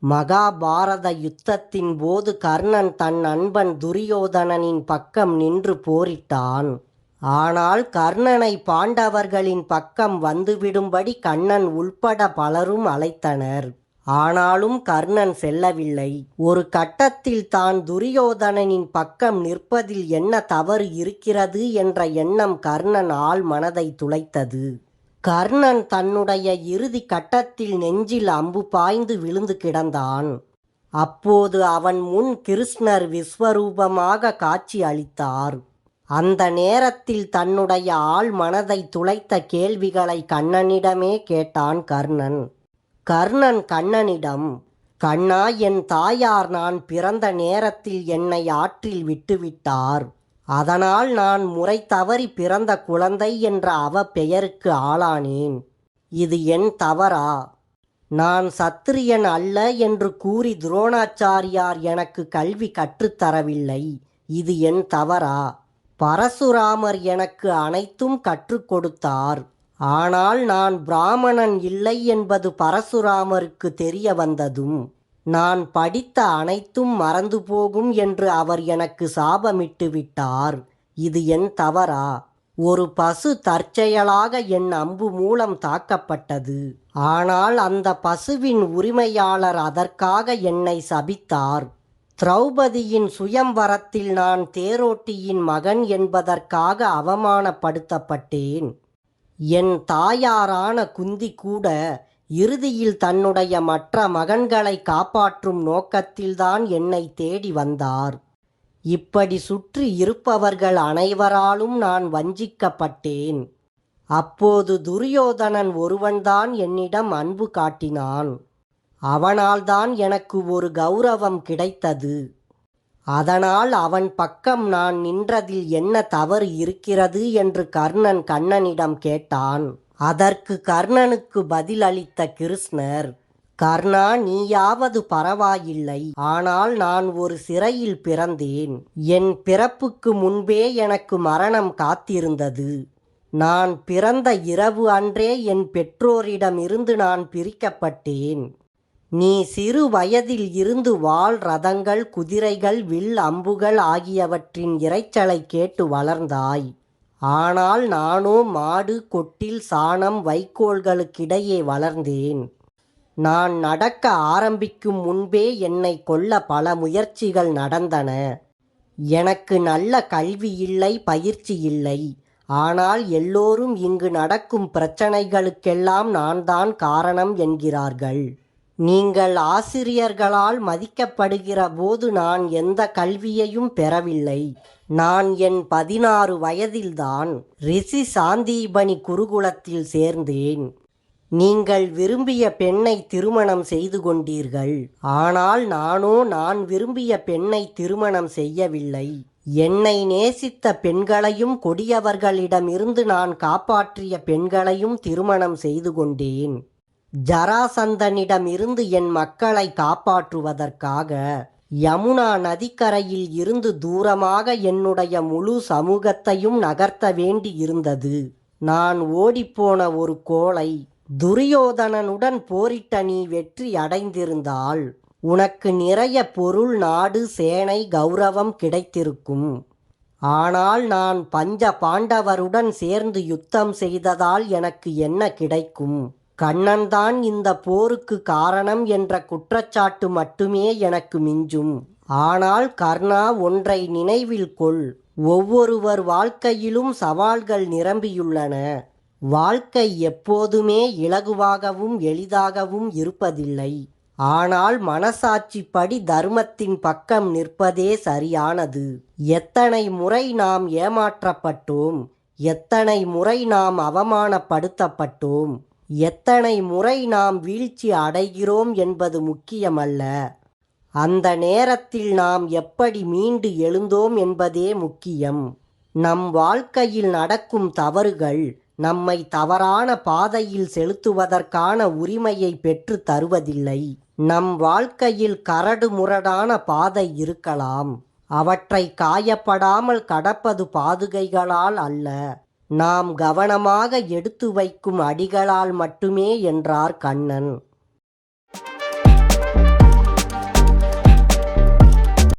மகாபாரத யுத்தத்தின் போது கர்ணன் தன் நண்பன் துரியோதனனின் பக்கம் நின்று போரிட்டான். ஆனால் கர்ணனை பாண்டவர்களின் பக்கம் வந்துவிடும்படி கண்ணன் உள்பட பலரும் அழைத்தனர். ஆனாலும் கர்ணன் செல்லவில்லை. ஒரு கட்டத்தில் தான் துரியோதனனின் பக்கம் நிற்பதில் என்ன தவறு இருக்கிறது என்ற எண்ணம் கர்ணன் ஆழ் மனதை துளைத்தது. கர்ணன் தன்னுடைய இறுதி கட்டத்தில் நெஞ்சில் அம்பு பாய்ந்து விழுந்து கிடந்தான். அப்போது அவன் முன் கிருஷ்ணர் விஸ்வரூபமாக காட்சி அளித்தார். அந்த நேரத்தில் தன்னுடைய ஆழ் மனதை துளைத்த கேள்விகளை கண்ணனிடமே கேட்டான் கர்ணன். கர்ணன் கண்ணனிடம், "கண்ணா, என் தாயார் நான் பிறந்த நேரத்தில் என்னை ஆற்றில் விட்டுவிட்டார். அதனால் நான் முறை தவறி பிறந்த குழந்தை என்ற அவ பெயருக்கு ஆளானேன். இது என் தவறா? நான் சத்திரியன் அல்ல என்று கூறி துரோணாச்சாரியார் எனக்கு கல்வி கற்றுத்தரவில்லை. இது என் தவறா? பரசுராமர் எனக்கு அனைத்தும் கற்றுக் கொடுத்தார். ஆனால் நான் பிராமணன் இல்லை என்பது பரசுராமருக்கு தெரிய வந்ததும் நான் படித்த அனைத்தும் மறந்து போகும் என்று அவர் எனக்கு சாபமிட்டு விட்டார். இது என் தவறா? ஒரு பசு தற்செயலாக என் அம்பு மூலம் தாக்கப்பட்டது. ஆனால் அந்த பசுவின் உரிமையாளர் அதற்காக என்னை சபித்தார். திரௌபதியின் சுயம்வரத்தில் நான் தேரோட்டியின் மகன் என்பதற்காக அவமானப்படுத்தப்பட்டேன். என் தாயாரான குந்தி கூட இறுதியில் தன்னுடைய மற்ற மகன்களை காப்பாற்றும் நோக்கத்தில்தான் என்னை தேடி வந்தார். இப்படி சுற்றி இருப்பவர்கள் அனைவராலும் நான் வஞ்சிக்கப்பட்டேன். அப்போது துரியோதனன் ஒருவன்தான் என்னிடம் அன்பு காட்டினான். அவனால்தான் எனக்கு ஒரு கௌரவம் கிடைத்தது. அதனால் அவன் பக்கம் நான் நின்றதில் என்ன தவறு இருக்கிறது என்று கர்ணன் கண்ணனிடம் கேட்டான். அதற்கு கர்ணனுக்கு பதில் அளித்த கிருஷ்ணர், "கர்ணா, நீயாவது பரவாயில்லை. ஆனால் நான் ஒரு சிறையில் பிறந்தேன். என் பிறப்புக்கு முன்பே எனக்கு மரணம் காத்திருந்தது. நான் பிறந்த இரவு அன்றே என் பெற்றோரிடமிருந்து நான் பிரிக்கப்பட்டேன். நீ சிறு வயதில் இருந்து வாள், ரதங்கள், குதிரைகள், வில், அம்புகள் ஆகியவற்றின் இரைச்சலை கேட்டு வளர்ந்தாய். ஆனால் நானோ மாடு, கொட்டில், சாணம், வைக்கோல்களுக்கிடையே வளர்ந்தேன். நான் நடக்க ஆரம்பிக்கும் முன்பே என்னை கொல்ல பல முயற்சிகள் நடந்தன. எனக்கு நல்ல கல்வி இல்லை, பயிற்சி இல்லை. ஆனால் எல்லோரும் இங்கு நடக்கும் பிரச்சனைகளுக்கெல்லாம் நான் தான் காரணம் என்கிறார்கள். நீங்கள் ஆசிரியர்களால் மதிக்கப்படுகிற போது நான் எந்த கல்வியையும் பெறவில்லை. நான் என் 16 வயதில்தான் ரிஷி சாந்தீபனி குருகுலத்தில் சேர்ந்தேன். நீங்கள் விரும்பிய பெண்ணை திருமணம் செய்து கொண்டீர்கள். ஆனால் நானோ நான் விரும்பிய பெண்ணை திருமணம் செய்யவில்லை. என்னை நேசித்த பெண்களையும் கொடியவர்களிடமிருந்து நான் காப்பாற்றிய பெண்களையும் திருமணம் செய்து கொண்டேன். ஜராசந்தனிடமிருந்து என் மக்களை காப்பாற்றுவதற்காக யமுனா நதிக்கரையில் இருந்து தூரமாக என்னுடைய முழு சமூகத்தையும் நகர்த்த வேண்டி இருந்தது. நான் ஓடிப்போன ஒரு கோழை. துரியோதனனுடன் போரிட்ட நீ வெற்றி அடைந்திருந்தால் உனக்கு நிறைய பொருள், நாடு, சேனை, கௌரவம் கிடைத்திருக்கும். ஆனால் நான் பஞ்ச பாண்டவருடன் சேர்ந்து யுத்தம் செய்ததால் எனக்கு என்ன கிடைக்கும்? கண்ணன்தான் இந்த போருக்கு காரணம் என்ற குற்றச்சாட்டு மட்டுமே எனக்கு மிஞ்சும். ஆனால் கர்ணா, ஒன்றை நினைவில் கொள். ஒவ்வொருவர் வாழ்க்கையிலும் சவால்கள் நிரம்பியுள்ளன. வாழ்க்கை எப்போதுமே இலகுவாகவும் எளிதாகவும் இருப்பதில்லை. ஆனால் மனசாட்சிப்படி தர்மத்தின் பக்கம் நிற்பதே சரியானது. எத்தனை முறை நாம் ஏமாற்றப்பட்டோம், எத்தனை முறை நாம் அவமானப்படுத்தப்பட்டோம், எத்தனை முறை நாம் வீழ்ச்சி அடைகிறோம் என்பது முக்கியமல்ல. அந்த நேரத்தில் நாம் எப்படி மீண்டு எழுந்தோம் என்பதே முக்கியம். நம் வாழ்க்கையில் நடக்கும் தவறுகள் நம்மை தவறான பாதையில் செலுத்துவதற்கான உரிமையை பெற்று தருவதில்லை. நம் வாழ்க்கையில் கரடு முரடான பாதை இருக்கலாம். அவற்றை காயப்படாமல் கடப்பது பாதுகைகளால் அல்ல, நாம் கவனமாக எடுத்து வைக்கும் அடிகளால் மட்டுமே என்றார் கண்ணன்.